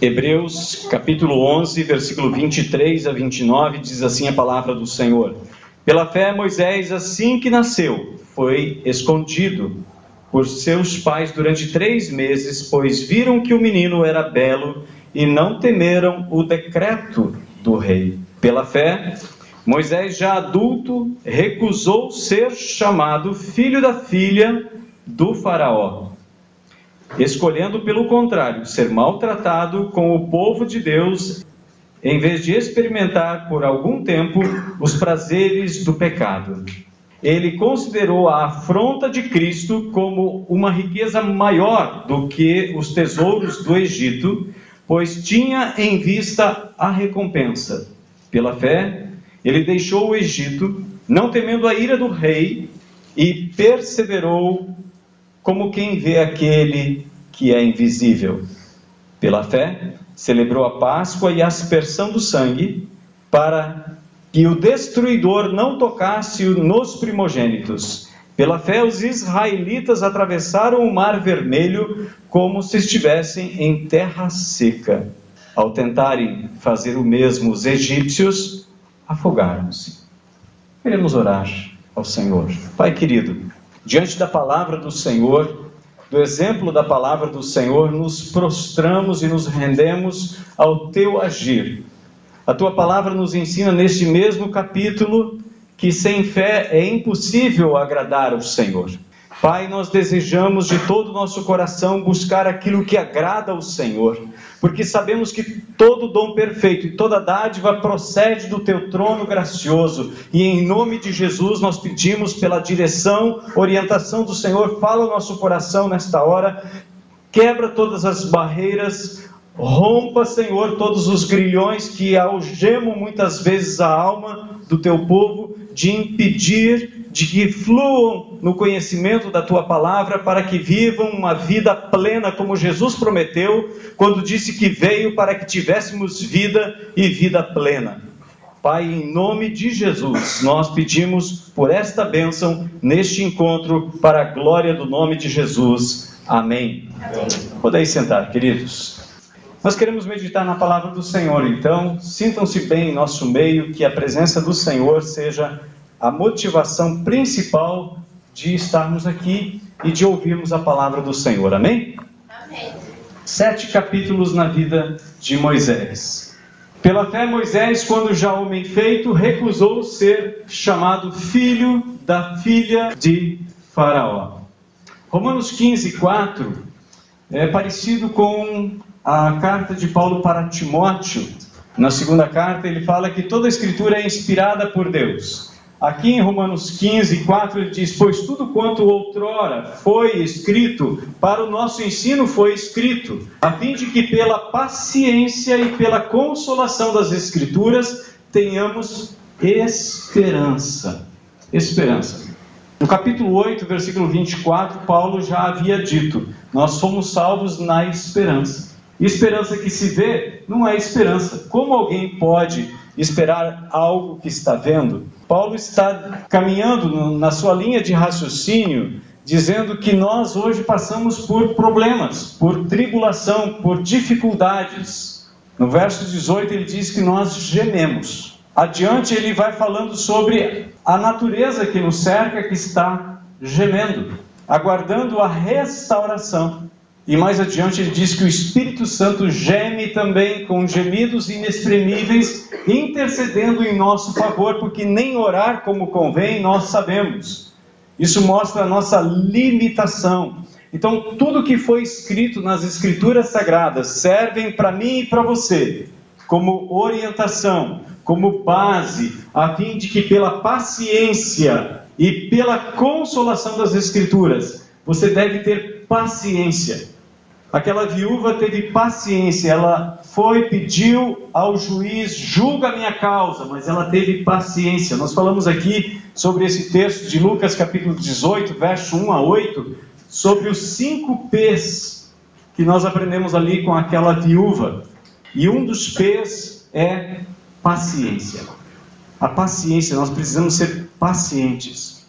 Hebreus capítulo 11, versículo 23 a 29, diz assim a palavra do Senhor. Pela fé, Moisés, assim que nasceu, foi escondido por seus pais durante 3 meses, pois viram que o menino era belo e não temeram o decreto do rei. Pela fé, Moisés, já adulto, recusou ser chamado filho da filha do faraó, escolhendo, pelo contrário, ser maltratado com o povo de Deus, em vez de experimentar por algum tempo os prazeres do pecado. Ele considerou a afronta de Cristo como uma riqueza maior do que os tesouros do Egito, pois tinha em vista a recompensa. Pela fé, ele deixou o Egito, não temendo a ira do rei, e perseverou como quem vê aquele que é invisível. Pela fé, celebrou a Páscoa e a aspersão do sangue, para que o destruidor não tocasse nos primogênitos. Pela fé, os israelitas atravessaram o Mar Vermelho como se estivessem em terra seca. Ao tentarem fazer o mesmo, os egípcios afogaram-se. Queremos orar ao Senhor. Pai querido, diante da palavra do Senhor, do exemplo da palavra do Senhor, nos prostramos e nos rendemos ao teu agir. A tua palavra nos ensina neste mesmo capítulo que sem fé é impossível agradar ao Senhor. Pai, nós desejamos de todo o nosso coração buscar aquilo que agrada ao Senhor, porque sabemos que todo dom perfeito e toda dádiva procede do teu trono gracioso, e em nome de Jesus nós pedimos pela direção, orientação do Senhor. Fala o nosso coração nesta hora, quebra todas as barreiras, rompa, Senhor, todos os grilhões que algemam muitas vezes a alma do teu povo, de impedir de que fluam no conhecimento da tua palavra, para que vivam uma vida plena, como Jesus prometeu, quando disse que veio para que tivéssemos vida e vida plena. Pai, em nome de Jesus, nós pedimos por esta bênção neste encontro, para a glória do nome de Jesus. Amém. Podeis sentar, queridos. Nós queremos meditar na palavra do Senhor, então sintam-se bem em nosso meio, que a presença do Senhor seja a motivação principal de estarmos aqui e de ouvirmos a palavra do Senhor. Amém? Amém. 7 capítulos na vida de Moisés. Pela fé, Moisés, quando já homem feito, recusou ser chamado filho da filha de Faraó. Romanos 15:4 é parecido com a carta de Paulo para Timóteo. Na segunda carta ele fala que toda a escritura é inspirada por Deus. Aqui em Romanos 15:4 ele diz: pois tudo quanto outrora foi escrito, para o nosso ensino foi escrito, a fim de que pela paciência e pela consolação das escrituras tenhamos esperança. Esperança. No capítulo 8, versículo 24, Paulo já havia dito: nós fomos salvos na esperança. Esperança que se vê não é esperança. Como alguém pode esperar algo que está vendo? Paulo está caminhando na sua linha de raciocínio, dizendo que nós hoje passamos por problemas, por tribulação, por dificuldades. No verso 18 ele diz que nós gememos. Adiante ele vai falando sobre a natureza que nos cerca, que está gemendo, aguardando a restauração. E mais adiante ele diz que o Espírito Santo geme também com gemidos inexprimíveis, intercedendo em nosso favor, porque nem orar como convém nós sabemos. Isso mostra a nossa limitação. Então tudo que foi escrito nas Escrituras Sagradas servem para mim e para você como orientação, como base, a fim de que pela paciência e pela consolação das Escrituras, você deve ter paciência. Aquela viúva teve paciência, ela foi, pediu ao juiz: julga a minha causa, mas ela teve paciência. Nós falamos aqui sobre esse texto de Lucas capítulo 18, verso 1 a 8, sobre os 5 P's que nós aprendemos ali com aquela viúva. E um dos P's é paciência. A paciência, nós precisamos ser pacientes.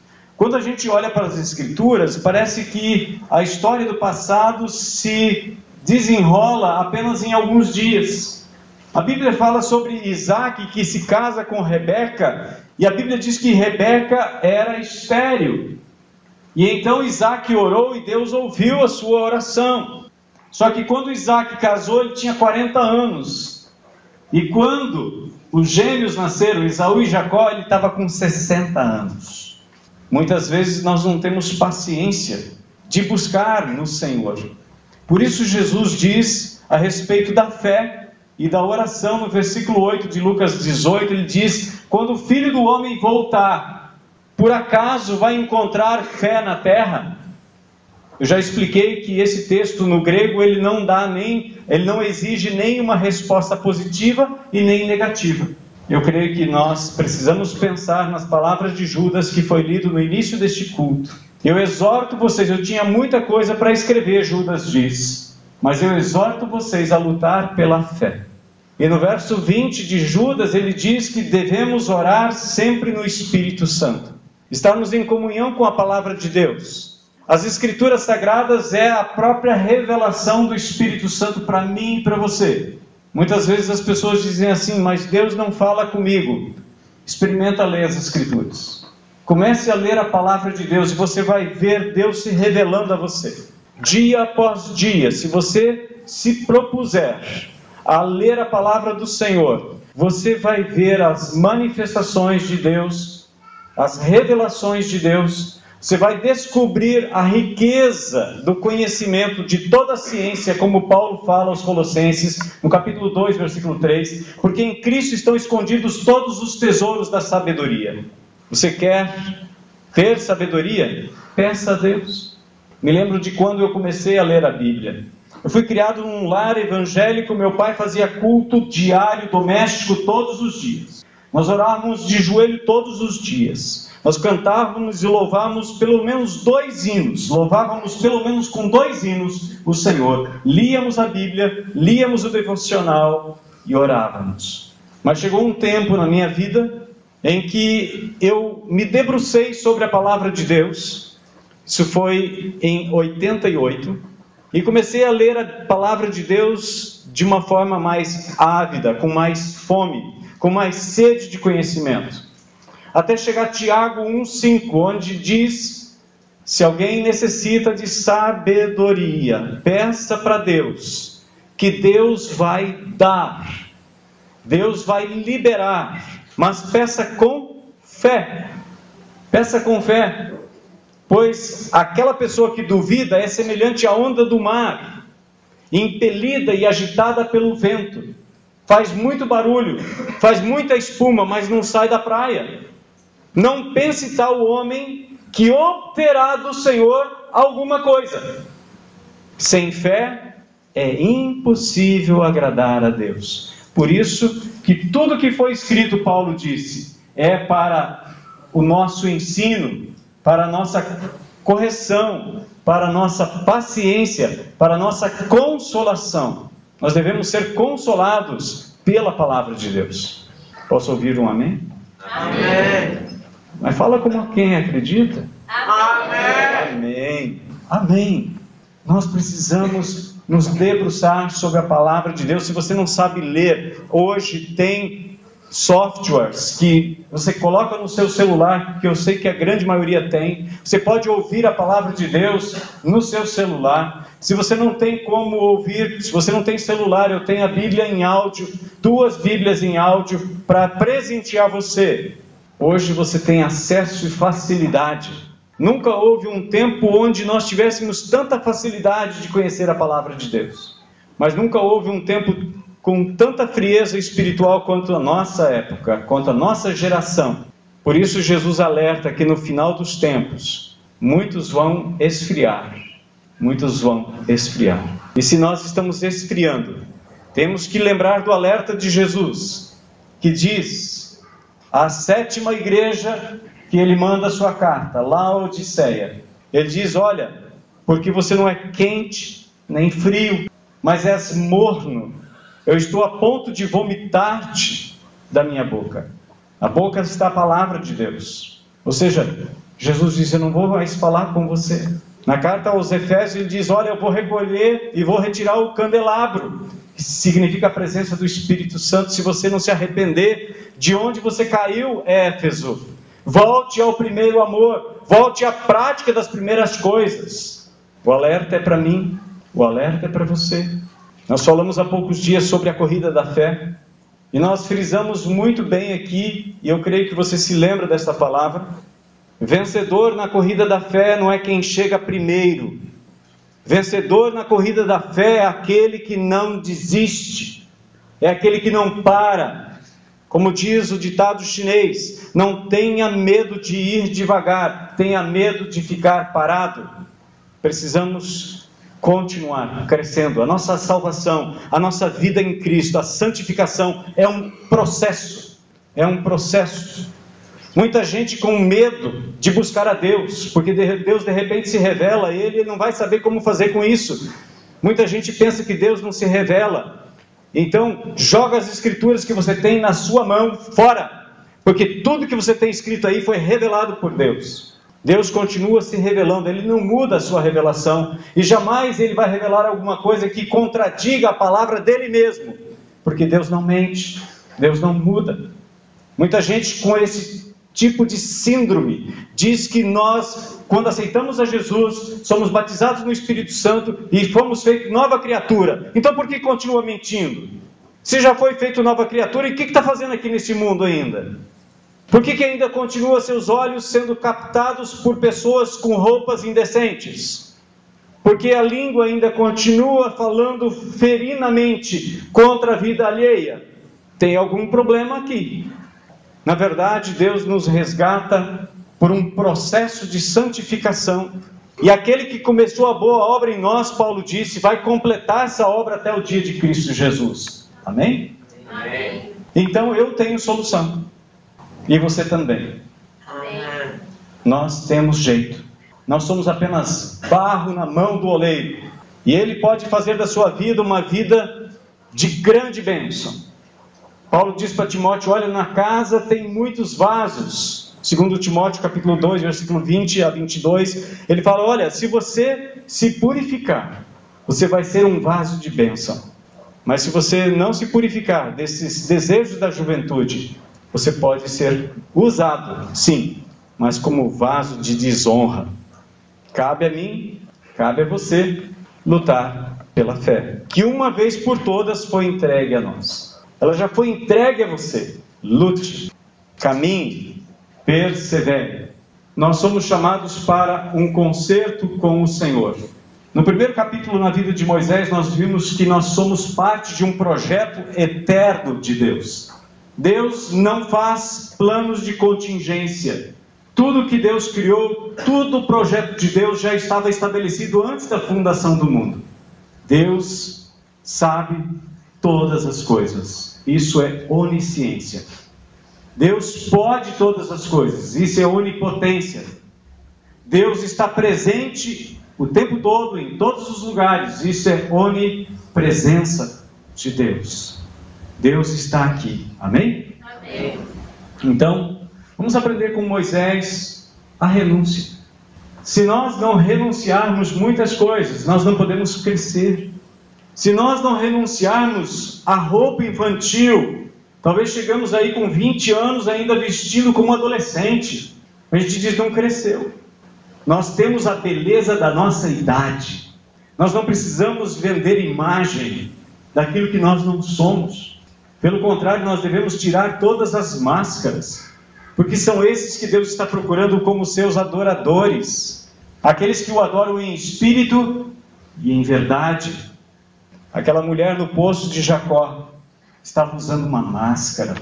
Quando a gente olha para as Escrituras, parece que a história do passado se desenrola apenas em alguns dias. A Bíblia fala sobre Isaac que se casa com Rebeca, e a Bíblia diz que Rebeca era estéril. E então Isaac orou e Deus ouviu a sua oração. Só que quando Isaac casou, ele tinha 40 anos. E quando os gêmeos nasceram, Esaú e Jacó, ele estava com 60 anos. Muitas vezes nós não temos paciência de buscar no Senhor. Por isso Jesus diz a respeito da fé e da oração, no versículo 8 de Lucas 18, ele diz: quando o Filho do Homem voltar, por acaso vai encontrar fé na terra? Eu já expliquei que esse texto no grego, ele não exige nem uma resposta positiva e nem negativa. Eu creio que nós precisamos pensar nas palavras de Judas que foi lido no início deste culto. Eu exorto vocês, eu tinha muita coisa para escrever, Judas diz, mas eu exorto vocês a lutar pela fé. E no verso 20 de Judas, ele diz que devemos orar sempre no Espírito Santo. Estarmos em comunhão com a palavra de Deus. As Escrituras Sagradas é a própria revelação do Espírito Santo para mim e para você. Muitas vezes as pessoas dizem assim, mas Deus não fala comigo. Experimenta ler as Escrituras. Comece a ler a palavra de Deus e você vai ver Deus se revelando a você. Dia após dia, se você se propuser a ler a palavra do Senhor, você vai ver as manifestações de Deus, as revelações de Deus. Você vai descobrir a riqueza do conhecimento de toda a ciência, como Paulo fala aos Colossenses, no capítulo 2, versículo 3, porque em Cristo estão escondidos todos os tesouros da sabedoria. Você quer ter sabedoria? Peça a Deus. Me lembro de quando eu comecei a ler a Bíblia. Eu fui criado num lar evangélico, meu pai fazia culto diário, doméstico, todos os dias. Nós orávamos de joelho todos os dias. Nós cantávamos e louvávamos pelo menos 2 hinos. Louvávamos pelo menos com 2 hinos o Senhor. Líamos a Bíblia, líamos o devocional e orávamos. Mas chegou um tempo na minha vida em que eu me debrucei sobre a palavra de Deus. Isso foi em 88. E comecei a ler a palavra de Deus de uma forma mais ávida, com mais fome, com mais sede de conhecimento. Até chegar a Tiago 1,5, onde diz, se alguém necessita de sabedoria, peça para Deus, que Deus vai dar, Deus vai liberar, mas peça com fé, pois aquela pessoa que duvida é semelhante à onda do mar, impelida e agitada pelo vento, faz muito barulho, faz muita espuma, mas não sai da praia. Não pense tal homem que obterá do Senhor alguma coisa. Sem fé é impossível agradar a Deus. Por isso que tudo que foi escrito, Paulo disse, é para o nosso ensino, para a nossa correção, para a nossa paciência, para a nossa consolação. Nós devemos ser consolados pela palavra de Deus. Posso ouvir um amém? Amém. Mas fala como quem acredita. Amém. Amém. Amém. Nós precisamos nos debruçar sobre a palavra de Deus. Se você não sabe ler, hoje tem softwares que você coloca no seu celular, que eu sei que a grande maioria tem. Você pode ouvir a palavra de Deus no seu celular. Se você não tem como ouvir, se você não tem celular, eu tenho a Bíblia em áudio, 2 Bíblias em áudio para presentear você. Hoje você tem acesso e facilidade. Nunca houve um tempo onde nós tivéssemos tanta facilidade de conhecer a palavra de Deus. Mas nunca houve um tempo com tanta frieza espiritual quanto a nossa época, quanto a nossa geração. Por isso Jesus alerta que no final dos tempos, muitos vão esfriar. Muitos vão esfriar. E se nós estamos esfriando, temos que lembrar do alerta de Jesus, que diz... A 7ª igreja que ele manda a sua carta, Laodiceia. Ele diz, olha, porque você não é quente, nem frio, mas és morno. Eu estou a ponto de vomitar-te da minha boca. A boca está a palavra de Deus. Ou seja, Jesus diz, eu não vou mais falar com você. Na carta aos Efésios ele diz, olha, eu vou recolher e vou retirar o candelabro, que significa a presença do Espírito Santo, se você não se arrepender de onde você caiu, Éfeso. Volte ao primeiro amor, volte à prática das primeiras coisas. O alerta é para mim, o alerta é para você. Nós falamos há poucos dias sobre a corrida da fé, e nós frisamos muito bem aqui, e eu creio que você se lembra desta palavra. Vencedor na corrida da fé não é quem chega primeiro. Vencedor na corrida da fé é aquele que não desiste, é aquele que não para. Como diz o ditado chinês, não tenha medo de ir devagar, tenha medo de ficar parado. Precisamos continuar crescendo. A nossa salvação, a nossa vida em Cristo, a santificação é um processo. É um processo. Muita gente com medo de buscar a Deus, porque Deus de repente se revela a ele e não vai saber como fazer com isso. Muita gente pensa que Deus não se revela. Então, joga as escrituras que você tem na sua mão fora, porque tudo que você tem escrito aí foi revelado por Deus. Deus continua se revelando, Ele não muda a sua revelação, e jamais Ele vai revelar alguma coisa que contradiga a palavra dEle mesmo, porque Deus não mente, Deus não muda. Muita gente com esse tipo de síndrome diz que nós, quando aceitamos a Jesus, somos batizados no Espírito Santo e fomos feitos nova criatura. Então por que continua mentindo? Se já foi feito nova criatura, e o que está fazendo aqui nesse mundo ainda? Por que ainda continua seus olhos sendo captados por pessoas com roupas indecentes? Porque a língua ainda continua falando ferinamente contra a vida alheia. Tem algum problema aqui. Na verdade, Deus nos resgata por um processo de santificação. E aquele que começou a boa obra em nós, Paulo disse, vai completar essa obra até o dia de Cristo Jesus. Amém? Amém. Então eu tenho solução. E você também. Amém. Nós temos jeito. Nós somos apenas barro na mão do oleiro. E Ele pode fazer da sua vida uma vida de grande bênção. Paulo diz para Timóteo, olha, na casa tem muitos vasos. Segundo Timóteo, capítulo 2, versículo 20 a 22, ele fala, olha, se você se purificar, você vai ser um vaso de bênção. Mas se você não se purificar desses desejos da juventude, você pode ser usado, sim, mas como vaso de desonra. Cabe a mim, cabe a você, lutar pela fé, que uma vez por todas foi entregue a nós. Ela já foi entregue a você. Lute, caminhe, persevere. Nós somos chamados para um concerto com o Senhor. No primeiro capítulo na vida de Moisés, nós vimos que nós somos parte de um projeto eterno de Deus. Deus não faz planos de contingência. Tudo que Deus criou, todo o projeto de Deus já estava estabelecido antes da fundação do mundo. Deus sabe todas as coisas. Isso é onisciência. Deus pode todas as coisas. Isso é onipotência. Deus está presente o tempo todo, em todos os lugares. Isso é onipresença de Deus. Deus está aqui. Amém? Amém. Então, vamos aprender com Moisés a renúncia. Se nós não renunciarmos muitas coisas, nós não podemos crescer. Se nós não renunciarmos à roupa infantil, talvez chegamos aí com 20 anos ainda vestido como adolescente. A gente diz, não cresceu. Nós temos a beleza da nossa idade. Nós não precisamos vender imagem daquilo que nós não somos. Pelo contrário, nós devemos tirar todas as máscaras, porque são esses que Deus está procurando como seus adoradores. Aqueles que o adoram em espírito e em verdade. Aquela mulher no poço de Jacó estava usando uma máscara.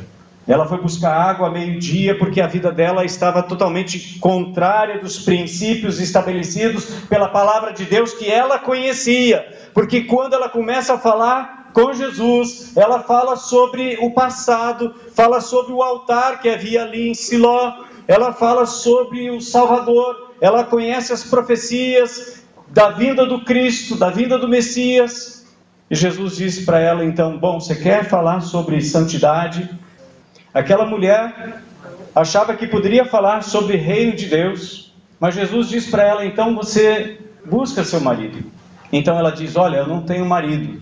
Ela foi buscar água a meio-dia porque a vida dela estava totalmente contrária dos princípios estabelecidos pela palavra de Deus que ela conhecia. Porque quando ela começa a falar com Jesus, ela fala sobre o passado, fala sobre o altar que havia ali em Siló, ela fala sobre o Salvador, ela conhece as profecias da vinda do Cristo, da vinda do Messias. E Jesus disse para ela então, bom, você quer falar sobre santidade? Aquela mulher achava que poderia falar sobre o reino de Deus, mas Jesus disse para ela, então você busca seu marido. Então ela diz, olha, eu não tenho marido.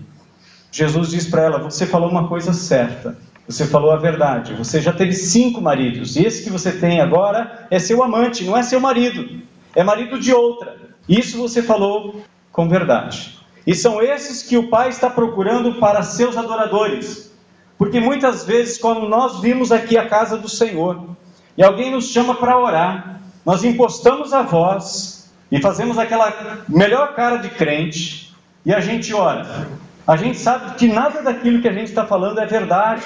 Jesus diz para ela, você falou uma coisa certa, você falou a verdade, você já teve 5 maridos, e esse que você tem agora é seu amante, não é seu marido, é marido de outra. Isso você falou com verdade. E são esses que o Pai está procurando para seus adoradores. Porque muitas vezes, quando nós vimos aqui a casa do Senhor, e alguém nos chama para orar, nós impostamos a voz, e fazemos aquela melhor cara de crente, e a gente ora. A gente sabe que nada daquilo que a gente está falando é verdade,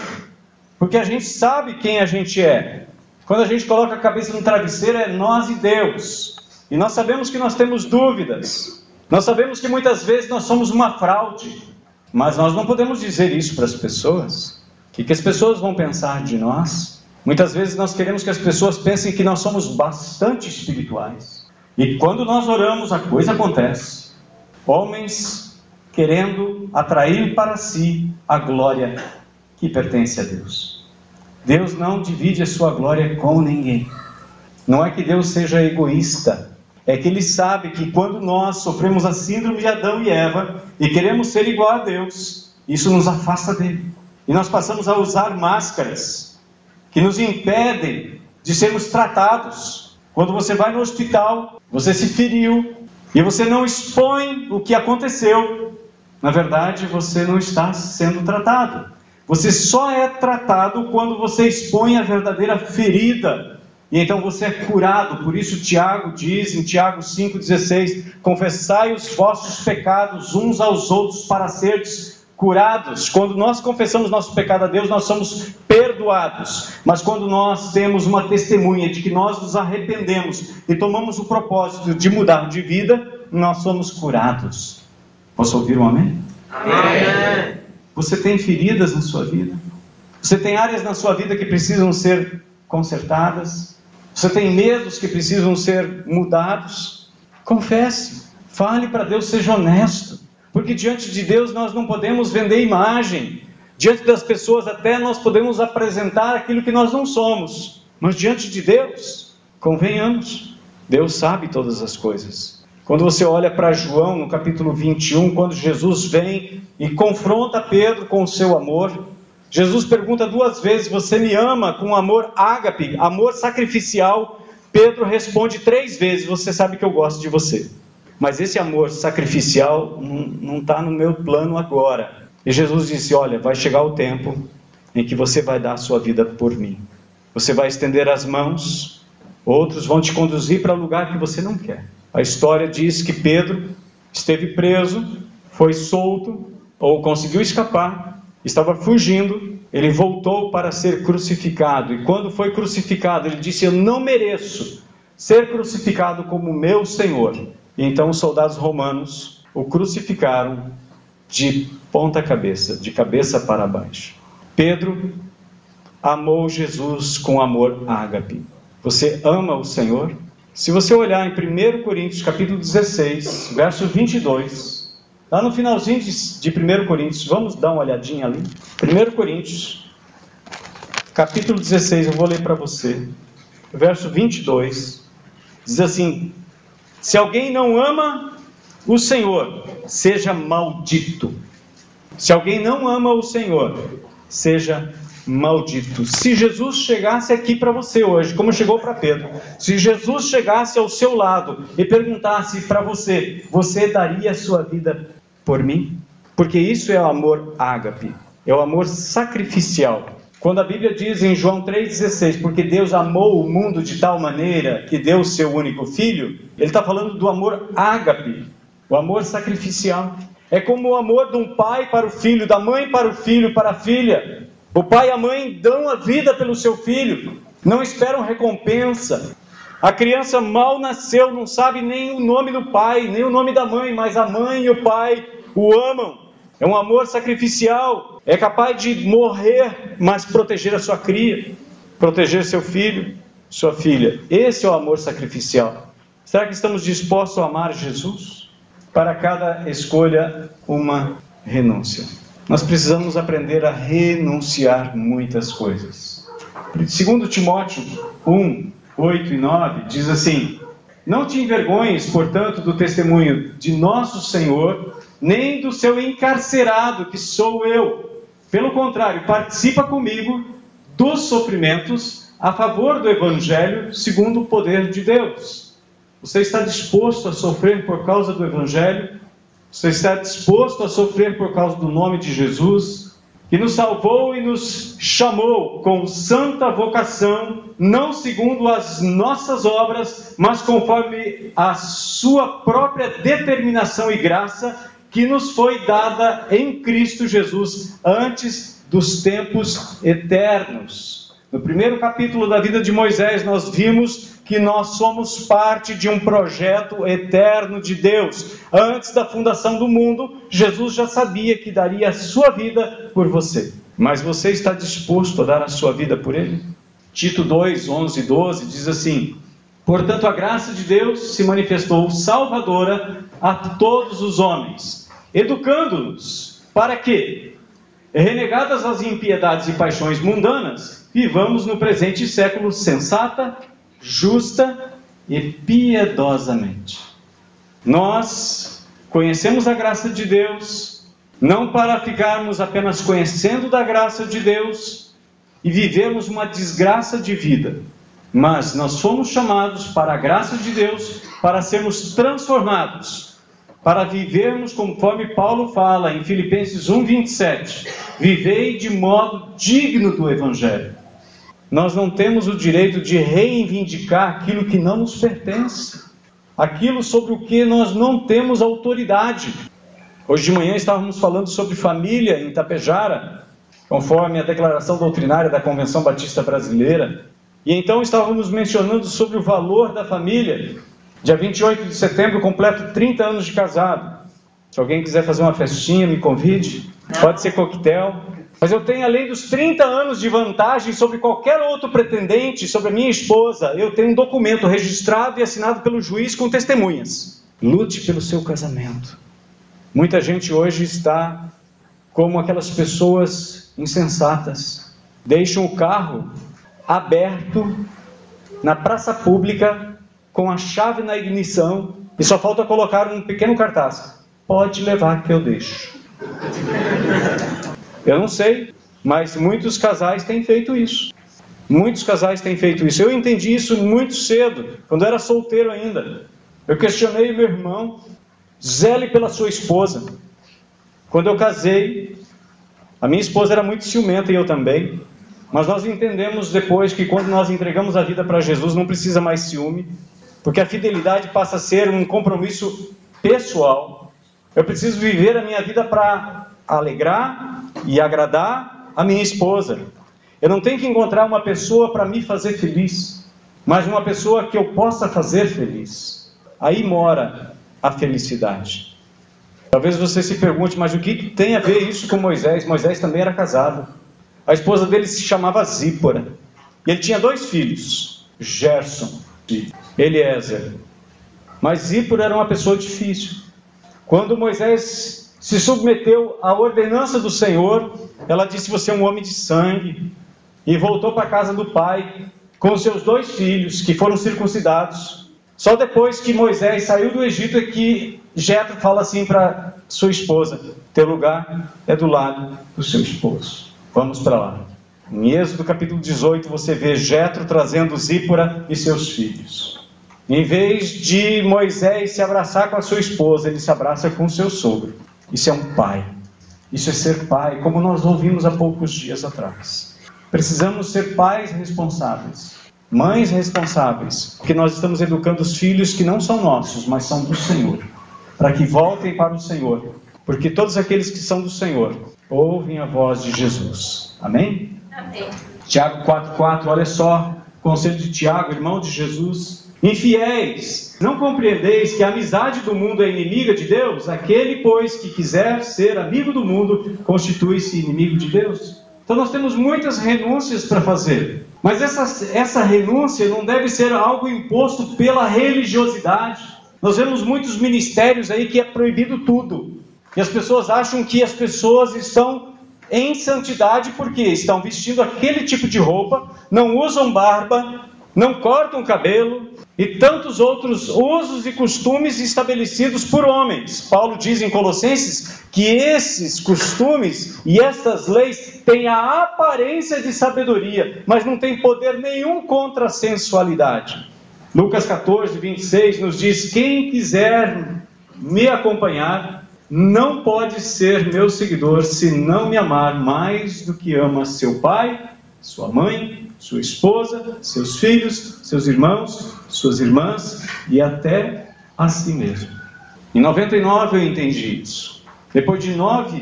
porque a gente sabe quem a gente é. Quando a gente coloca a cabeça no travesseiro, é nós e Deus. E nós sabemos que nós temos dúvidas. Nós sabemos que muitas vezes nós somos uma fraude. Mas nós não podemos dizer isso para as pessoas. O que as pessoas vão pensar de nós? Muitas vezes nós queremos que as pessoas pensem que nós somos bastante espirituais. E quando nós oramos, a coisa acontece. Homens querendo atrair para si a glória que pertence a Deus. Deus não divide a sua glória com ninguém. Não é que Deus seja egoísta. É que Ele sabe que quando nós sofremos a síndrome de Adão e Eva e queremos ser igual a Deus, isso nos afasta dele. E nós passamos a usar máscaras que nos impedem de sermos tratados. Quando você vai no hospital, você se feriu e você não expõe o que aconteceu. Na verdade, você não está sendo tratado. Você só é tratado quando você expõe a verdadeira ferida. E então você é curado. Por isso Tiago diz em Tiago 5,16: confessai os vossos pecados uns aos outros para seres curados. Quando nós confessamos nosso pecado a Deus, nós somos perdoados. Mas quando nós temos uma testemunha de que nós nos arrependemos e tomamos o propósito de mudar de vida, nós somos curados. Posso ouvir um amém? Amém. Você tem feridas na sua vida? Você tem áreas na sua vida que precisam ser consertadas? Você tem medos que precisam ser mudados? Confesse, fale para Deus, seja honesto, porque diante de Deus nós não podemos vender imagem. Diante das pessoas até nós podemos apresentar aquilo que nós não somos, mas diante de Deus, convenhamos, Deus sabe todas as coisas. Quando você olha para João no capítulo 21, quando Jesus vem e confronta Pedro com o seu amor, Jesus pergunta 2 vezes, você me ama com amor ágape, amor sacrificial? Pedro responde 3 vezes, você sabe que eu gosto de você. Mas esse amor sacrificial não está no meu plano agora. E Jesus disse, olha, vai chegar o tempo em que você vai dar a sua vida por mim. Você vai estender as mãos, outros vão te conduzir para o lugar que você não quer. A história diz que Pedro esteve preso, foi solto, ou conseguiu escapar, estava fugindo, ele voltou para ser crucificado, e quando foi crucificado, ele disse, eu não mereço ser crucificado como meu Senhor. E então os soldados romanos o crucificaram de ponta cabeça, de cabeça para baixo. Pedro amou Jesus com amor ágape. Você ama o Senhor? Se você olhar em 1 Coríntios capítulo 16, verso 22... lá no finalzinho de 1 Coríntios, vamos dar uma olhadinha ali. 1 Coríntios, capítulo 16, eu vou ler para você. Verso 22, diz assim, se alguém não ama o Senhor, seja maldito. Se alguém não ama o Senhor, seja maldito. Se Jesus chegasse aqui para você hoje, como chegou para Pedro, se Jesus chegasse ao seu lado e perguntasse para você, você daria a sua vida por mim? Porque isso é o amor ágape, é o amor sacrificial. Quando a Bíblia diz em João 3,16, porque Deus amou o mundo de tal maneira que deu o seu único filho, ele está falando do amor ágape, o amor sacrificial. É como o amor de um pai para o filho, da mãe para o filho, para a filha. O pai e a mãe dão a vida pelo seu filho, não esperam recompensa. A criança mal nasceu, não sabe nem o nome do pai, nem o nome da mãe, mas a mãe e o pai o amam. É um amor sacrificial, é capaz de morrer, mas proteger a sua cria, proteger seu filho, sua filha. Esse é o amor sacrificial. Será que estamos dispostos a amar Jesus? Para cada escolha, uma renúncia. Nós precisamos aprender a renunciar muitas coisas. 2 Timóteo 1, 8 e 9 diz assim, Não te envergonhes, portanto, do testemunho de nosso Senhor, nem do seu encarcerado, que sou eu. Pelo contrário, participa comigo dos sofrimentos a favor do Evangelho, segundo o poder de Deus. Você está disposto a sofrer por causa do Evangelho? Você está disposto a sofrer por causa do nome de Jesus, que nos salvou e nos chamou com santa vocação, não segundo as nossas obras, mas conforme a sua própria determinação e graça, que nos foi dada em Cristo Jesus antes dos tempos eternos. No primeiro capítulo da vida de Moisés, nós vimos que nós somos parte de um projeto eterno de Deus. Antes da fundação do mundo, Jesus já sabia que daria a sua vida por você. Mas você está disposto a dar a sua vida por Ele? Tito 2, 11 e 12 diz assim: portanto, a graça de Deus se manifestou salvadora a todos os homens, educando-nos para que, renegadas as impiedades e paixões mundanas, vivamos no presente século sensata, justa e piedosamente. Nós conhecemos a graça de Deus, não para ficarmos apenas conhecendo da graça de Deus e vivermos uma desgraça de vida, mas nós fomos chamados para a graça de Deus para sermos transformados, para vivermos conforme Paulo fala em Filipenses 1:27, vivei de modo digno do Evangelho. Nós não temos o direito de reivindicar aquilo que não nos pertence, aquilo sobre o que nós não temos autoridade. Hoje de manhã estávamos falando sobre família em Tapejara, conforme a declaração doutrinária da Convenção Batista Brasileira, e então estávamos mencionando sobre o valor da família. Dia 28 de setembro, completo 30 anos de casado. Se alguém quiser fazer uma festinha, me convide. Pode ser coquetel. Mas eu tenho, além dos 30 anos de vantagem sobre qualquer outro pretendente, sobre a minha esposa, eu tenho um documento registrado e assinado pelo juiz com testemunhas. Lute pelo seu casamento. Muita gente hoje está como aquelas pessoas insensatas. Deixam o carro aberto na praça pública, com a chave na ignição, e só falta colocar um pequeno cartaz: pode levar que eu deixo. Eu não sei, mas muitos casais têm feito isso. Muitos casais têm feito isso. Eu entendi isso muito cedo, quando eu era solteiro ainda. Eu questionei meu irmão: zele pela sua esposa. Quando eu casei, a minha esposa era muito ciumenta e eu também. Mas nós entendemos depois que quando nós entregamos a vida para Jesus, não precisa mais ciúme, porque a fidelidade passa a ser um compromisso pessoal. Eu preciso viver a minha vida para alegrar e agradar a minha esposa. Eu não tenho que encontrar uma pessoa para me fazer feliz, mas uma pessoa que eu possa fazer feliz. Aí mora a felicidade. Talvez você se pergunte: mas o que tem a ver isso com Moisés? Moisés também era casado. A esposa dele se chamava Zípora. E ele tinha 2 filhos, Gerson e Eliezer. Mas Zípora era uma pessoa difícil. Quando Moisés se submeteu à ordenança do Senhor, ela disse: você é um homem de sangue. E voltou para a casa do pai com seus 2 filhos, que foram circuncidados. Só depois que Moisés saiu do Egito é que Jetro fala assim para sua esposa: teu lugar é do lado do seu esposo. Vamos para lá. Em Êxodo capítulo 18 você vê Jetro trazendo Zípora e seus filhos. Em vez de Moisés se abraçar com a sua esposa, ele se abraça com o seu sogro. Isso é um pai. Isso é ser pai, como nós ouvimos há poucos dias atrás. Precisamos ser pais responsáveis, mães responsáveis, porque nós estamos educando os filhos que não são nossos, mas são do Senhor, para que voltem para o Senhor, porque todos aqueles que são do Senhor ouvem a voz de Jesus. Amém? Amém. Tiago 4,4, olha só, conselho de Tiago, irmão de Jesus. Infiéis, não compreendeis que a amizade do mundo é inimiga de Deus? Aquele, pois, que quiser ser amigo do mundo, constitui-se inimigo de Deus. Então nós temos muitas renúncias para fazer. Mas essa renúncia não deve ser algo imposto pela religiosidade. Nós vemos muitos ministérios aí que é proibido tudo. E as pessoas acham que as pessoas estão em santidade porque estão vestindo aquele tipo de roupa, não usam barba não cortam o cabelo e tantos outros usos e costumes estabelecidos por homens. Paulo diz em Colossenses que esses costumes e estas leis têm a aparência de sabedoria, mas não têm poder nenhum contra a sensualidade. Lucas 14, 26 nos diz: quem quiser me acompanhar não pode ser meu seguidor se não me amar mais do que ama seu pai, sua mãe, sua esposa, seus filhos, seus irmãos, suas irmãs e até a si mesmo. Em 99 eu entendi isso. Depois de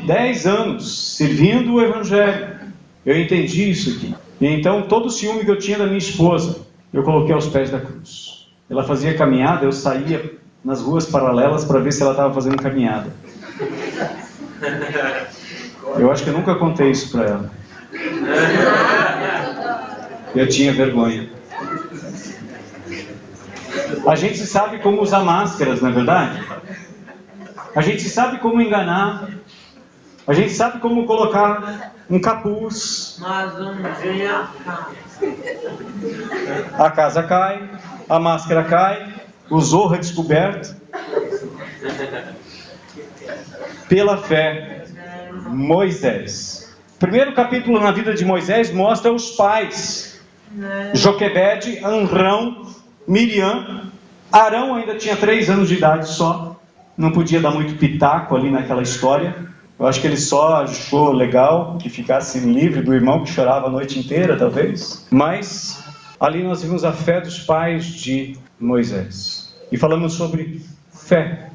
10 anos servindo o Evangelho, eu entendi isso aqui. E então todo o ciúme que eu tinha da minha esposa, eu coloquei aos pés da cruz. Ela fazia caminhada, eu saía nas ruas paralelas para ver se ela estava fazendo caminhada. Eu acho que eu nunca contei isso para ela. Eu tinha vergonha. A gente sabe como usar máscaras, não é verdade? A gente sabe como enganar. A gente sabe como colocar um capuz. Mas um dia A casa cai, a máscara cai, o zorro é descoberto. Pela fé, Moisés. Primeiro capítulo na vida de Moisés mostra os pais: Joquebede, Amrão, Miriam. Arão ainda tinha 3 anos de idade só, não podia dar muito pitaco ali naquela história. Eu acho que ele só achou legal que ficasse livre do irmão que chorava a noite inteira, talvez. Mas ali nós vimos a fé dos pais de Moisés. E falamos sobre fé.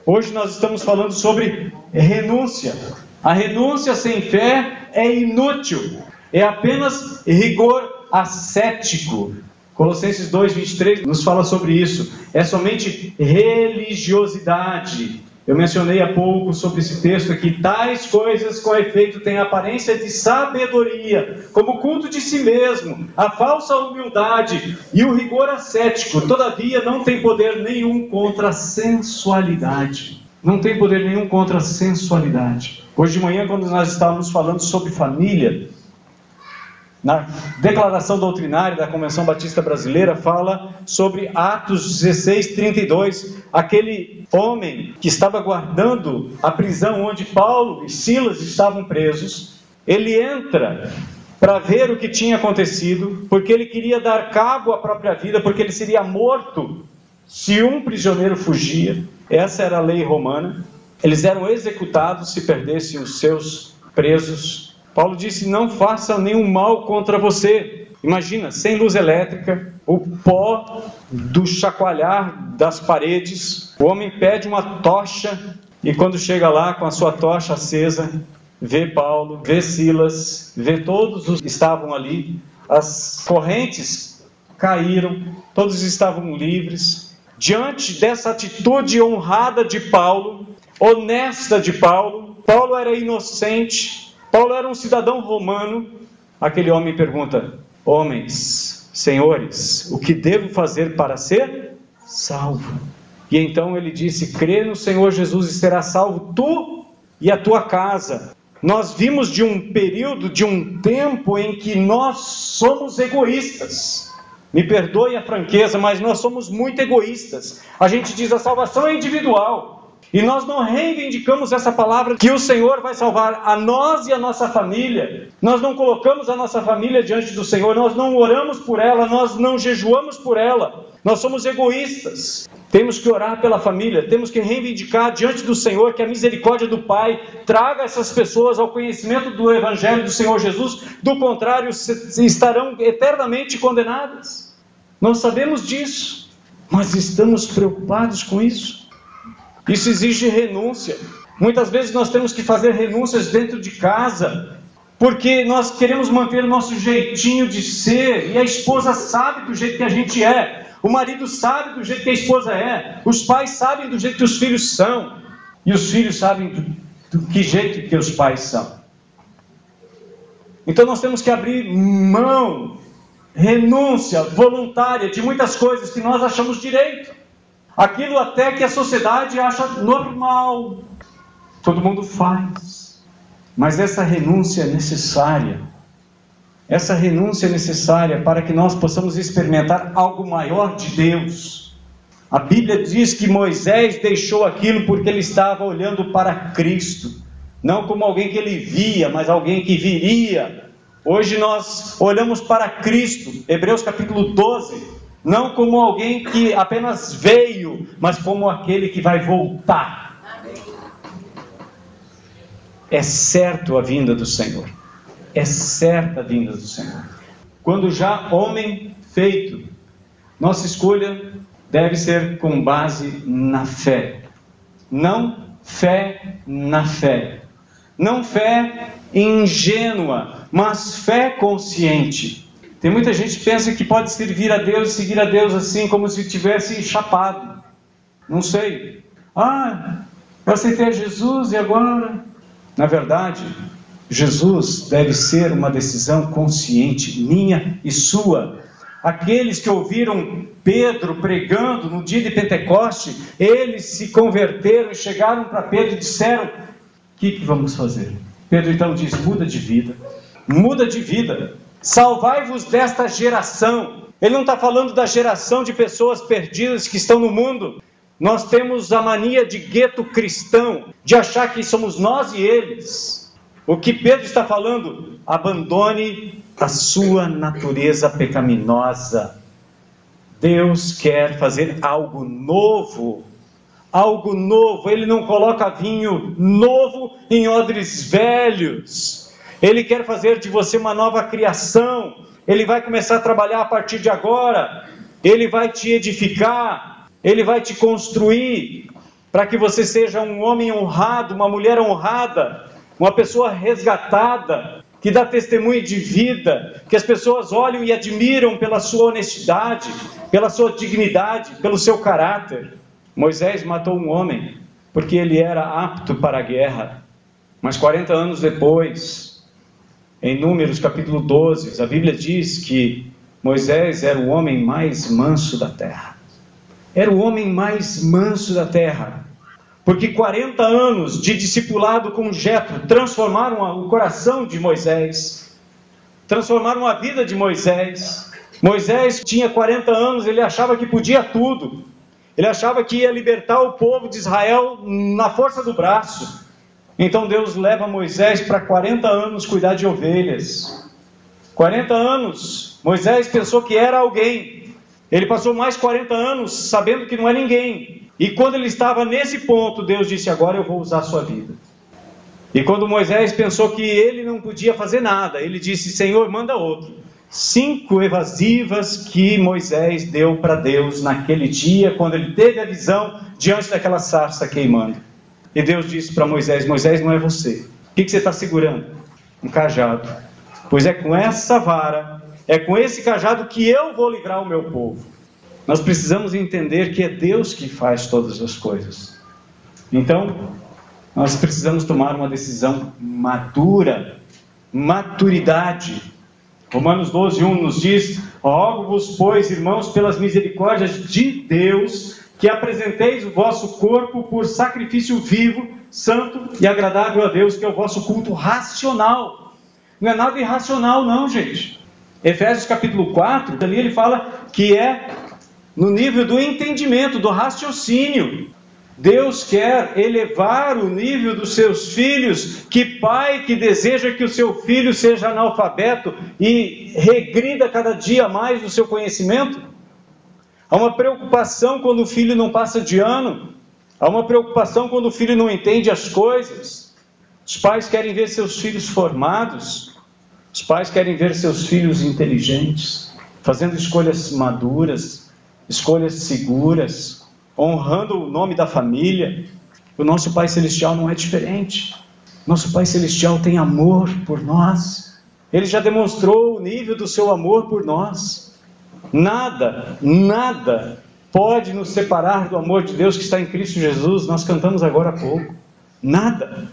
Hoje nós estamos falando sobre renúncia. A renúncia sem fé é inútil. É apenas rigor ascético. Colossenses 2:23 nos fala sobre isso. É somente religiosidade. Eu mencionei há pouco sobre esse texto aqui. Tais coisas com efeito têm aparência de sabedoria, como o culto de si mesmo, a falsa humildade e o rigor ascético. Todavia não tem poder nenhum contra a sensualidade. Não tem poder nenhum contra a sensualidade. Hoje de manhã, quando nós estávamos falando sobre família, na declaração doutrinária da Convenção Batista Brasileira fala sobre Atos 16:32, aquele homem que estava guardando a prisão onde Paulo e Silas estavam presos. Ele entra para ver o que tinha acontecido, porque ele queria dar cabo à própria vida, porque ele seria morto se um prisioneiro fugia. Essa era a lei romana. Eles eram executados se perdessem os seus presos. Paulo disse: não faça nenhum mal contra você. Imagina, sem luz elétrica, o pó do chacoalhar das paredes. O homem pede uma tocha e quando chega lá com a sua tocha acesa, vê Paulo, vê Silas, vê todos os que estavam ali. As correntes caíram, todos estavam livres. Diante dessa atitude honrada de Paulo, honesta de Paulo, Paulo era inocente. Paulo era um cidadão romano. Aquele homem pergunta: homens, senhores, o que devo fazer para ser salvo? E então ele disse: crê no Senhor Jesus e serás salvo tu e a tua casa. Nós vimos de um período, de um tempo em que nós somos egoístas. Me perdoe a franqueza, mas nós somos muito egoístas. A gente diz: a salvação é individual. E nós não reivindicamos essa palavra que o Senhor vai salvar a nós e a nossa família. Nós não colocamos a nossa família diante do Senhor, nós não oramos por ela, nós não jejuamos por ela. Nós somos egoístas. Temos que orar pela família, temos que reivindicar diante do Senhor que a misericórdia do Pai traga essas pessoas ao conhecimento do Evangelho do Senhor Jesus. Do contrário, estarão eternamente condenadas. Nós sabemos disso, mas estamos preocupados com isso. Isso exige renúncia. Muitas vezes nós temos que fazer renúncias dentro de casa, porque nós queremos manter o nosso jeitinho de ser, e a esposa sabe do jeito que a gente é, o marido sabe do jeito que a esposa é, os pais sabem do jeito que os filhos são, e os filhos sabem do que jeito que os pais são. Então nós temos que abrir mão, renúncia voluntária de muitas coisas que nós achamos direito. Aquilo até que a sociedade acha normal. Todo mundo faz. Mas essa renúncia é necessária. Essa renúncia é necessária para que nós possamos experimentar algo maior de Deus. A Bíblia diz que Moisés deixou aquilo porque ele estava olhando para Cristo. Não como alguém que ele via, mas alguém que viria. Hoje nós olhamos para Cristo, Hebreus capítulo 12, não como alguém que apenas veio, mas como aquele que vai voltar. É certo a vinda do Senhor. É certa a vinda do Senhor. Quando já homem feito, nossa escolha deve ser com base na fé. Não fé na fé. Não fé ingênua, mas fé consciente. Tem muita gente que pensa que pode servir a Deus e seguir a Deus assim, como se tivesse chapado. Não sei. Eu aceitei a Jesus e agora... Na verdade, Jesus deve ser uma decisão consciente, minha e sua. Aqueles que ouviram Pedro pregando no dia de Pentecoste, eles se converteram e chegaram para Pedro e disseram: o que vamos fazer? Pedro então diz: muda de vida, salvai-vos desta geração. Ele não está falando da geração de pessoas perdidas que estão no mundo. Nós temos a mania de gueto cristão, de achar que somos nós e eles. O que Pedro está falando? Abandone a sua natureza pecaminosa. Deus quer fazer algo novo. Algo novo. Ele não coloca vinho novo em odres velhos. Ele quer fazer de você uma nova criação. Ele vai começar a trabalhar a partir de agora. Ele vai te edificar. Ele vai te construir para que você seja um homem honrado, uma mulher honrada, uma pessoa resgatada, que dá testemunho de vida, que as pessoas olham e admiram pela sua honestidade, pela sua dignidade, pelo seu caráter. Moisés matou um homem porque ele era apto para a guerra, mas 40 anos depois, em Números capítulo 12, a Bíblia diz que Moisés era o homem mais manso da terra. Era o homem mais manso da terra, porque 40 anos de discipulado com Jetro transformaram o coração de Moisés, transformaram a vida de Moisés. Moisés tinha 40 anos, ele achava que podia tudo, ele achava que ia libertar o povo de Israel na força do braço. Então Deus leva Moisés para 40 anos cuidar de ovelhas. 40 anos, Moisés pensou que era alguém. Ele passou mais 40 anos sabendo que não é ninguém. E quando ele estava nesse ponto, Deus disse: agora eu vou usar a sua vida. E quando Moisés pensou que ele não podia fazer nada, ele disse: Senhor, manda outro. 5 evasivas que Moisés deu para Deus naquele dia, quando ele teve a visão diante daquela sarça queimando. E Deus disse para Moisés: Moisés, não é você. O que você está segurando? Um cajado. Pois é com essa vara, é com esse cajado que eu vou livrar o meu povo. Nós precisamos entender que é Deus que faz todas as coisas. Então, nós precisamos tomar uma decisão madura, maturidade. Romanos 12:1 nos diz: rogo-vos, pois, irmãos, pelas misericórdias de Deus, que apresenteis o vosso corpo por sacrifício vivo, santo e agradável a Deus, que é o vosso culto racional. Não é nada irracional não, gente. Efésios capítulo 4, ali ele fala que é no nível do entendimento, do raciocínio. Deus quer elevar o nível dos seus filhos. Que pai que deseja que o seu filho seja analfabeto e regrida cada dia mais no seu conhecimento? Há uma preocupação quando o filho não passa de ano. Há uma preocupação quando o filho não entende as coisas. Os pais querem ver seus filhos formados. Os pais querem ver seus filhos inteligentes, fazendo escolhas maduras, escolhas seguras, honrando o nome da família. O nosso Pai Celestial não é diferente. Nosso Pai Celestial tem amor por nós. Ele já demonstrou o nível do seu amor por nós. Nada pode nos separar do amor de Deus que está em Cristo Jesus. Nós cantamos agora há pouco. Nada.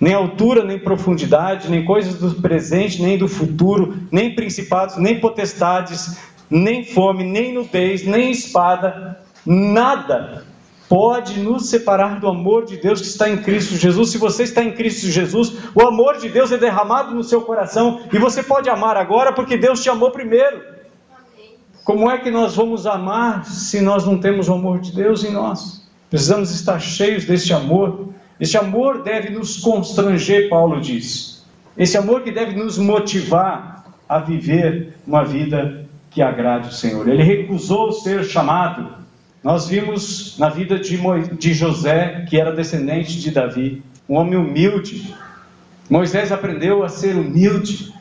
Nem altura, nem profundidade, nem coisas do presente, nem do futuro, nem principados, nem potestades, nem fome, nem nudez, nem espada. Nada pode nos separar do amor de Deus que está em Cristo Jesus? Se você está em Cristo Jesus, o amor de Deus é derramado no seu coração e você pode amar agora porque Deus te amou primeiro. Como é que nós vamos amar se nós não temos o amor de Deus em nós? Precisamos estar cheios deste amor. Este amor deve nos constranger, Paulo diz. Esse amor que deve nos motivar a viver uma vida que agrade o Senhor. Ele recusou ser chamado. Nós vimos na vida de José, que era descendente de Davi, um homem humilde. Moisés aprendeu a ser humilde.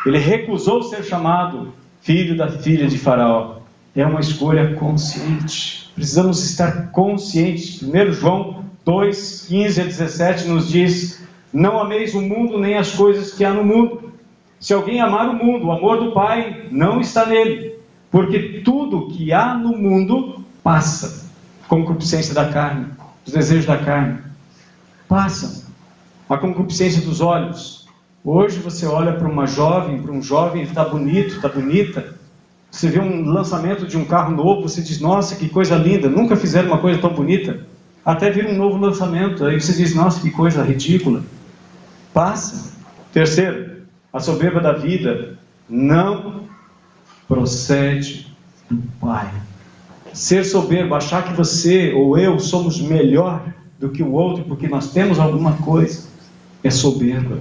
Ele recusou ser chamado filho da filha de Faraó. É uma escolha consciente. Precisamos estar conscientes. 1 João 2, 15 a 17 nos diz: não ameis o mundo nem as coisas que há no mundo. Se alguém amar o mundo, o amor do Pai não está nele. Porque tudo que há no mundo passa. Concupiscência da carne, os desejos da carne, passam. A concupiscência dos olhos. Hoje você olha para uma jovem, para um jovem, ele está bonito, está bonita. Você vê um lançamento de um carro novo, você diz: nossa, que coisa linda, nunca fizeram uma coisa tão bonita. Até vir um novo lançamento, aí você diz: nossa, que coisa ridícula. Passa. Terceiro, a soberba da vida não procede do Pai. Ser soberbo, achar que você ou eu somos melhor do que o outro porque nós temos alguma coisa, é soberba.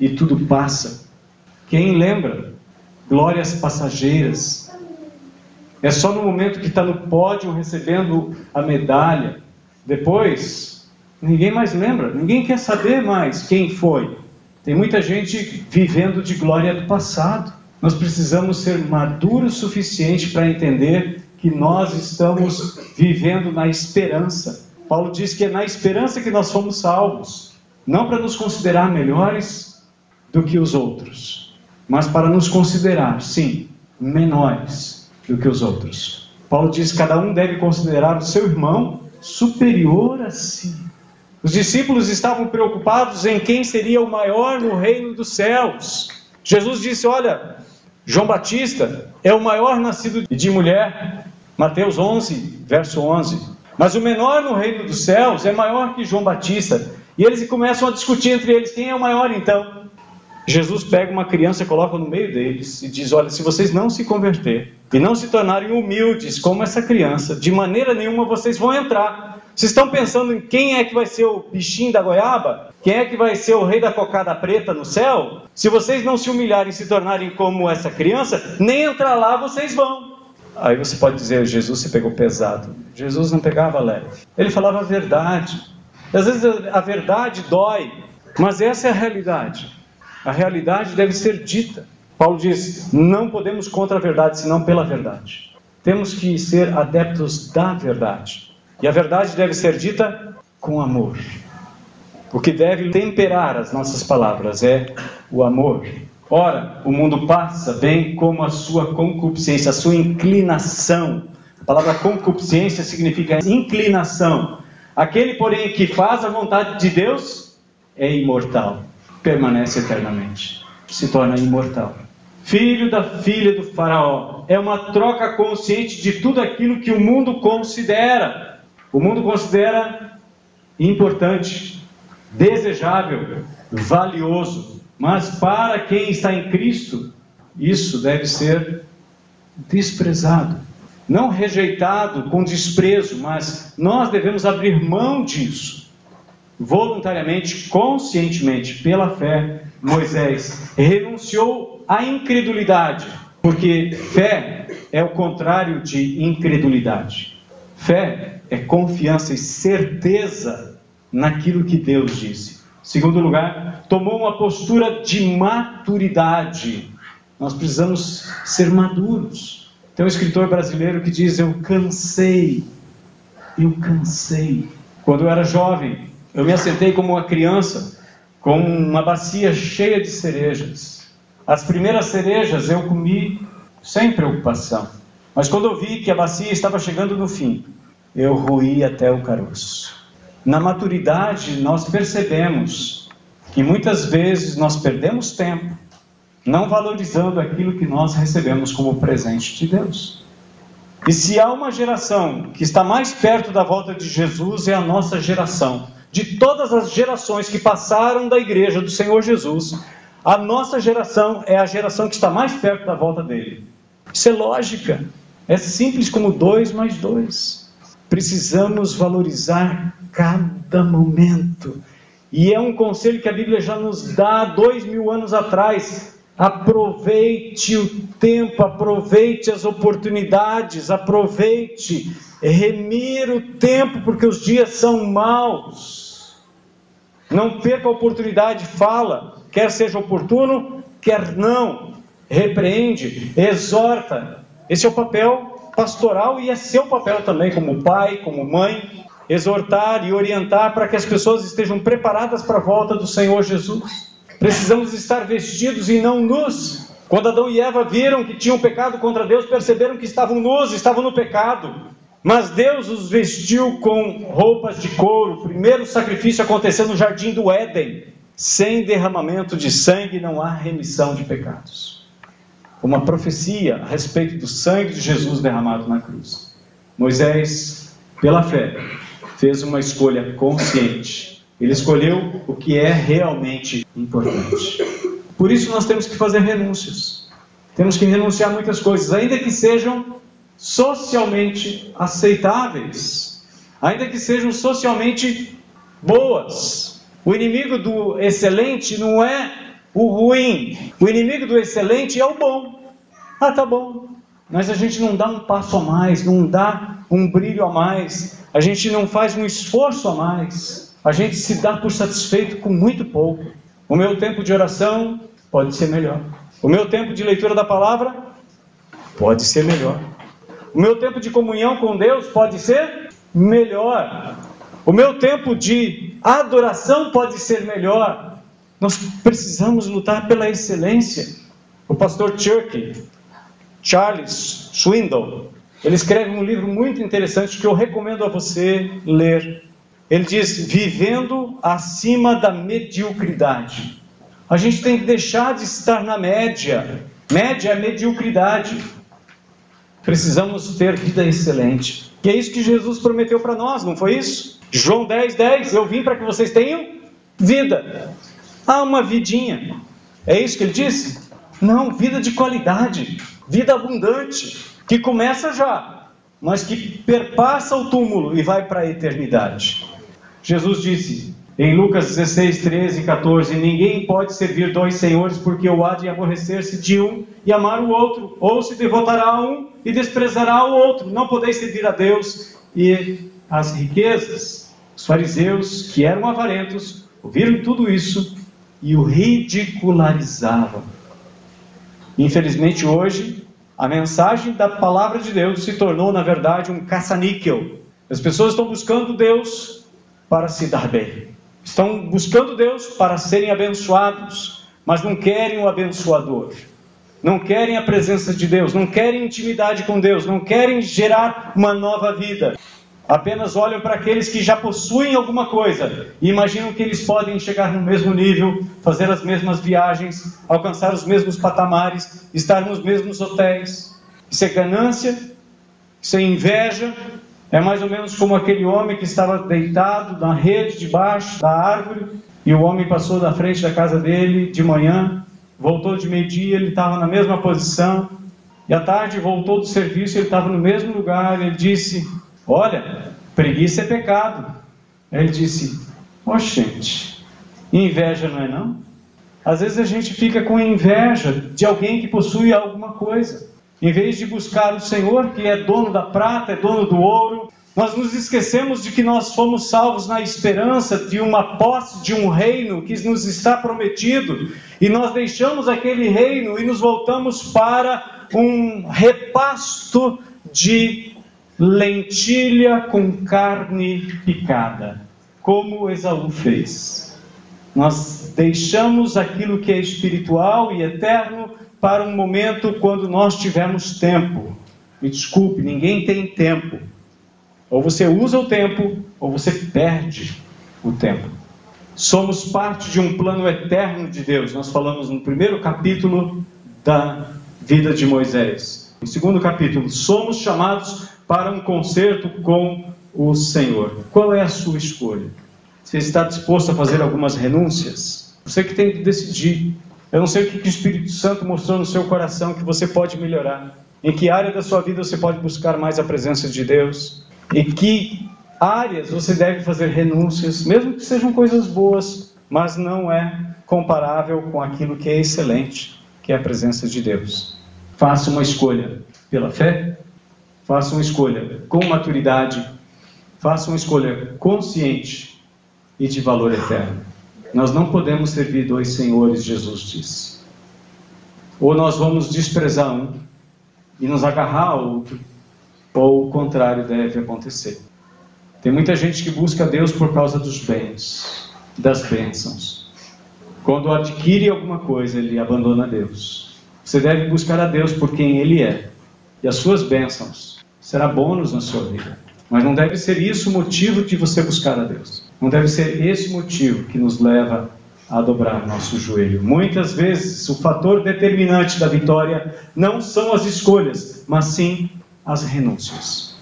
E tudo passa. Quem lembra? Glórias passageiras. É só no momento que está no pódio recebendo a medalha. Depois, ninguém mais lembra. Ninguém quer saber mais quem foi. Tem muita gente vivendo de glória do passado. Nós precisamos ser maduros o suficiente para entender que nós estamos vivendo na esperança. Paulo diz que é na esperança que nós fomos salvos. Não para nos considerar melhores do que os outros, mas para nos considerar, sim, menores do que os outros. Paulo diz que cada um deve considerar o seu irmão superior a si. Os discípulos estavam preocupados em quem seria o maior no reino dos céus. Jesus disse: olha, João Batista é o maior nascido de mulher. Mateus 11, verso 11. Mas o menor no reino dos céus é maior que João Batista. E eles começam a discutir entre eles: quem é o maior então? Jesus pega uma criança e coloca no meio deles e diz: olha, se vocês não se converter e não se tornarem humildes como essa criança, de maneira nenhuma vocês vão entrar. Vocês estão pensando em quem é que vai ser o bichinho da goiaba? Quem é que vai ser o rei da cocada preta no céu? Se vocês não se humilharem e se tornarem como essa criança, nem entrar lá vocês vão. Aí você pode dizer: Jesus se pegou pesado. Jesus não pegava leve. Ele falava a verdade. Às vezes a verdade dói, mas essa é a realidade. A realidade deve ser dita. Paulo diz: não podemos contra a verdade, senão pela verdade. Temos que ser adeptos da verdade. E a verdade deve ser dita com amor. O que deve temperar as nossas palavras é o amor. Ora, o mundo passa, bem como a sua concupiscência, a sua inclinação. A palavra concupiscência significa inclinação. Aquele, porém, que faz a vontade de Deus é imortal, permanece eternamente, se torna imortal. Filho da filha do Faraó é uma troca consciente de tudo aquilo que o mundo considera. O mundo considera importante, desejável, valioso. Mas para quem está em Cristo, isso deve ser desprezado. Não rejeitado com desprezo, mas nós devemos abrir mão disso. Voluntariamente, conscientemente, pela fé, Moisés renunciou à incredulidade. Porque fé é o contrário de incredulidade. Fé é confiança e certeza naquilo que Deus disse. Segundo lugar, tomou uma postura de maturidade. Nós precisamos ser maduros. Tem um escritor brasileiro que diz: eu cansei. Quando eu era jovem, eu me assentei como uma criança, com uma bacia cheia de cerejas. As primeiras cerejas eu comi sem preocupação. Mas quando eu vi que a bacia estava chegando no fim, eu roí até o caroço. Na maturidade, nós percebemos que muitas vezes nós perdemos tempo não valorizando aquilo que nós recebemos como presente de Deus. E se há uma geração que está mais perto da volta de Jesus, é a nossa geração. De todas as gerações que passaram da igreja do Senhor Jesus, a nossa geração é a geração que está mais perto da volta dele. Isso é lógica. É simples como 2 mais 2. Precisamos valorizar cada momento. E é um conselho que a Bíblia já nos dá há 2000 anos atrás. Aproveite o tempo, aproveite as oportunidades, aproveite, remira o tempo, porque os dias são maus. Não perca a oportunidade, fala, quer seja oportuno, quer não, repreende, exorta. Esse é o papel pastoral e é seu papel também, como pai, como mãe, exortar e orientar para que as pessoas estejam preparadas para a volta do Senhor Jesus. Precisamos estar vestidos e não nus. Quando Adão e Eva viram que tinham pecado contra Deus, perceberam que estavam nus, estavam no pecado. Mas Deus os vestiu com roupas de couro. O primeiro sacrifício aconteceu no jardim do Éden. Sem derramamento de sangue não há remissão de pecados. Uma profecia a respeito do sangue de Jesus derramado na cruz. Moisés, pela fé, fez uma escolha consciente. Ele escolheu o que é realmente importante. Por isso nós temos que fazer renúncias. Temos que renunciar a muitas coisas, ainda que sejam socialmente aceitáveis, ainda que sejam socialmente boas. O inimigo do excelente não é o ruim. O inimigo do excelente é o bom. Ah, tá bom. Mas a gente não dá um passo a mais, não dá um brilho a mais, a gente não faz um esforço a mais. A gente se dá por satisfeito com muito pouco. O meu tempo de oração pode ser melhor. O meu tempo de leitura da palavra pode ser melhor. O meu tempo de comunhão com Deus pode ser melhor. O meu tempo de adoração pode ser melhor. Nós precisamos lutar pela excelência. O pastor Charles Swindoll, ele escreve um livro muito interessante que eu recomendo a você ler. Ele diz, vivendo acima da mediocridade. A gente tem que deixar de estar na média. Média é mediocridade. Precisamos ter vida excelente. E é isso que Jesus prometeu para nós, não foi isso? João 10:10, eu vim para que vocês tenham vida. Ah, uma vidinha. É isso que ele disse? Não, vida de qualidade. Vida abundante. Que começa já, mas que perpassa o túmulo e vai para a eternidade. Jesus disse em Lucas 16, 13 e 14, ninguém pode servir 2 senhores, porque ou há de aborrecer-se de um e amar o outro, ou se devotará a um e desprezará o outro. Não podeis servir a Deus e as riquezas. Os fariseus, que eram avarentos, ouviram tudo isso e o ridicularizavam. Infelizmente hoje, a mensagem da palavra de Deus se tornou, na verdade, um caça-níquel. As pessoas estão buscando Deus para se dar bem. Estão buscando Deus para serem abençoados, mas não querem o abençoador. Não querem a presença de Deus, não querem intimidade com Deus, não querem gerar uma nova vida. Apenas olham para aqueles que já possuem alguma coisa e imaginam que eles podem chegar no mesmo nível, fazer as mesmas viagens, alcançar os mesmos patamares, estar nos mesmos hotéis. Isso é ganância, isso é inveja. É mais ou menos como aquele homem que estava deitado na rede debaixo da árvore e o homem passou da frente da casa dele de manhã, voltou de meio-dia, ele estava na mesma posição e à tarde voltou do serviço, ele estava no mesmo lugar. Ele disse, olha, preguiça é pecado. Ele disse, gente, inveja não é não? Às vezes a gente fica com inveja de alguém que possui alguma coisa. Em vez de buscar o Senhor, que é dono da prata, é dono do ouro, nós nos esquecemos de que nós fomos salvos na esperança de uma posse de um reino que nos está prometido, e nós deixamos aquele reino e nos voltamos para um repasto de lentilha com carne picada, como Esaú fez. Nós deixamos aquilo que é espiritual e eterno para um momento quando nós tivermos tempo. Me desculpe, ninguém tem tempo. Ou você usa o tempo, ou você perde o tempo. Somos parte de um plano eterno de Deus. Nós falamos no primeiro capítulo da vida de Moisés. O segundo capítulo, somos chamados para um concerto com o Senhor. Qual é a sua escolha? Você está disposto a fazer algumas renúncias? Você que tem que decidir. Eu não sei o que o Espírito Santo mostrou no seu coração que você pode melhorar. Em que área da sua vida você pode buscar mais a presença de Deus? Em que áreas você deve fazer renúncias, mesmo que sejam coisas boas, mas não é comparável com aquilo que é excelente, que é a presença de Deus. Faça uma escolha pela fé, faça uma escolha com maturidade, faça uma escolha consciente e de valor eterno. Nós não podemos servir dois senhores, Jesus disse. Ou nós vamos desprezar um e nos agarrar ao outro, ou o contrário deve acontecer. Tem muita gente que busca Deus por causa dos bens, das bênçãos. Quando adquire alguma coisa, ele abandona Deus. Você deve buscar a Deus por quem Ele é. E as suas bênçãos será bônus na sua vida. Mas não deve ser isso o motivo de você buscar a Deus. Não deve ser esse motivo que nos leva a dobrar nosso joelho. Muitas vezes o fator determinante da vitória não são as escolhas, mas sim as renúncias.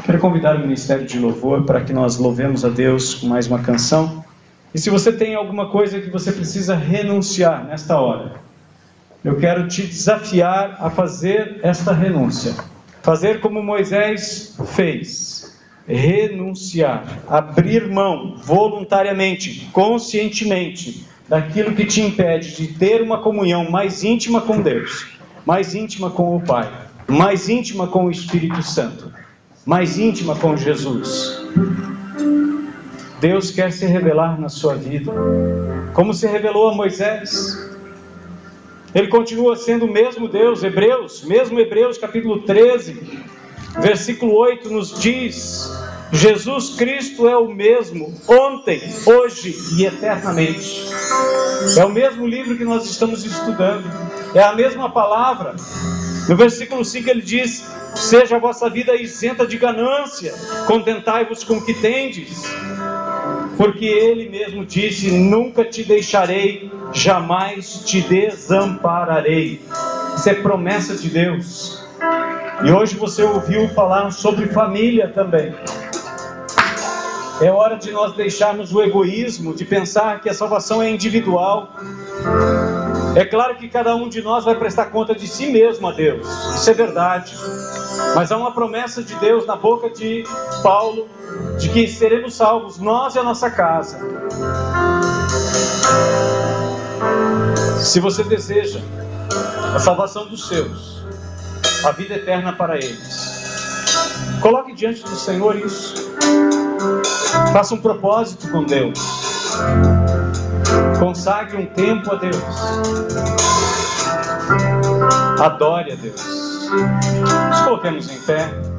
Quero convidar o Ministério de Louvor para que nós louvemos a Deus com mais uma canção. E se você tem alguma coisa que você precisa renunciar nesta hora, eu quero te desafiar a fazer esta renúncia. Fazer como Moisés fez. Renunciar. Abrir mão voluntariamente, conscientemente, daquilo que te impede de ter uma comunhão mais íntima com Deus, mais íntima com o Pai, mais íntima com o Espírito Santo, mais íntima com Jesus. Deus quer se revelar na sua vida, como se revelou a Moisés. Ele continua sendo o mesmo Deus. Hebreus capítulo 13, versículo 8 nos diz: Jesus Cristo é o mesmo, ontem, hoje e eternamente. É o mesmo livro que nós estamos estudando, é a mesma palavra. No versículo 5 ele diz: seja a vossa vida isenta de ganância, contentai-vos com o que tendes. Porque Ele mesmo disse: nunca te deixarei, jamais te desampararei. Isso é promessa de Deus. E hoje você ouviu falar sobre família também. É hora de nós deixarmos o egoísmo, de pensar que a salvação é individual. É claro que cada um de nós vai prestar conta de si mesmo a Deus. Isso é verdade. Mas há uma promessa de Deus na boca de Paulo, de que seremos salvos, nós e a nossa casa. Se você deseja a salvação dos seus, a vida eterna para eles, coloque diante do Senhor isso. Faça um propósito com Deus. Consagre um tempo a Deus. Adore a Deus. Nos coloquemos em pé.